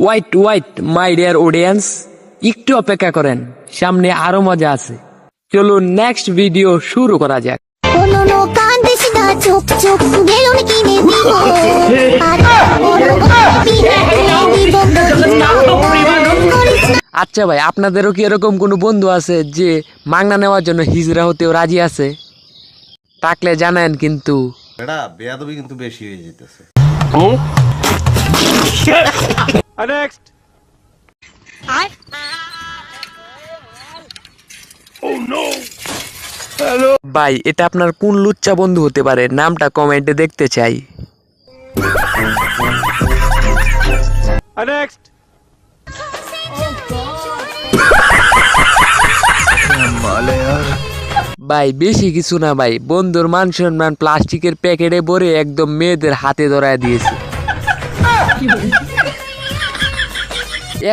White wait my dear audience, একটু অপেক্ষা করেন, সামনে আরো মজা আছে। চলুন নেক্সট ভিডিও শুরু করা যাক। আচ্ছা ভাই, আপনাদেরও কি এরকম কোনো বন্ধু আছে যে মাংনা নেওয়ার জন্য হিজরা হতেও রাজি আছে? থাকলে জানেন কিন্তু। এটা বেয়াদবি কিন্তু বেশি হয়ে যেতেছে। নেক্সট। ভাই এটা আপনার কোন লুচ্চা বন্ধু হতে পারে? নামটা কমেন্টে দেখতে চাই। নেক্সট। ভাই বেশি কিছু না ভাই, বন্ধুর মান সম্মান প্লাস্টিকের প্যাকেটে ভরে একদম মেয়েদের হাতে ধরায় দিয়েছে।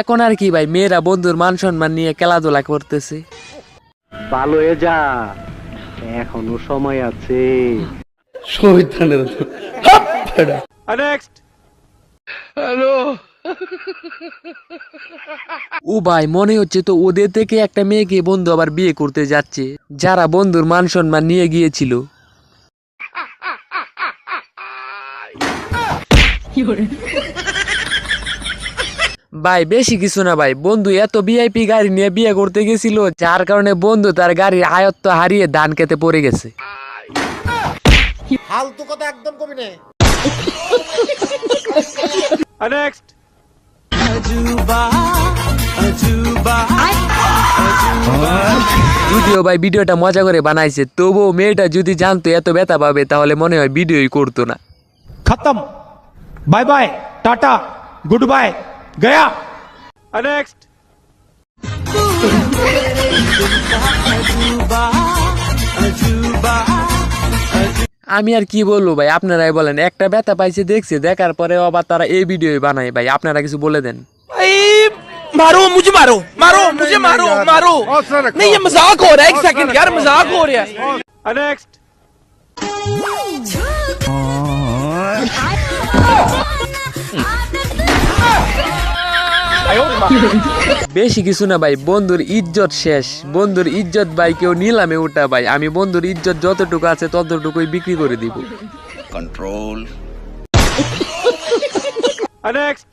এখন আর কি ভাই, মেয়েরা বন্ধুর মান সম্মান নিয়ে খেলাধুলা করতেছে। ভালো হয়ে যা, এখনো সময় আছে। নেক্সট। ও ভাই মনে হচ্ছে তো ওদের থেকে একটা মেয়েকে বন্ধু আবার বিয়ে করতে যাচ্ছে, যারা বন্ধুর মান সম্মান নিয়ে গিয়েছিল। ভাই বেশি কিছু না ভাই, বন্ধু এত ভিআইপি গাড়ি নিয়ে বিয়ে করতে গেছিল, যার কারণে বন্ধু তার গাড়ির আয়ত্ত হারিয়ে ধান খেতে পড়ে গেছে। ফালতু কথা একদম কবি না। নেক্সট। যদিও ভাই ভিডিওটা মজা করে বানাইছে, তবুও মেয়েটা যদি জানতো এত ব্যথা পাবে তাহলে মনে হয় ভিডিওই করতো না। खत्म, bye bye, tata, goodbye, गया। नेक्स्ट। আমি আর কি বলবো ভাই, আপনারাই বলেন। একটা ব্যথা পাইছে দেখছে, দেখার পরে আবার তারা এই ভিডিও বানায়। ভাই আপনারা কিছু বলে দেন। मारो मुझे, मारो मारो मुझे, मारो मारो। नहीं ये मजाक हो रहा है, एक सेकंड यार, मजाक हो रहा है। नेक्स्ट। বেশি কিছু না ভাই, বন্ধুর ইজ্জত শেষ। বন্ধুর ইজ্জত ভাই কেউ নিলামে উঠা ভাই, আমি বন্ধুর ইজ্জত যতটুকু আছে ততটুকুই বিক্রি করে দিব। কন্ট্রোল। नेक्स्ट।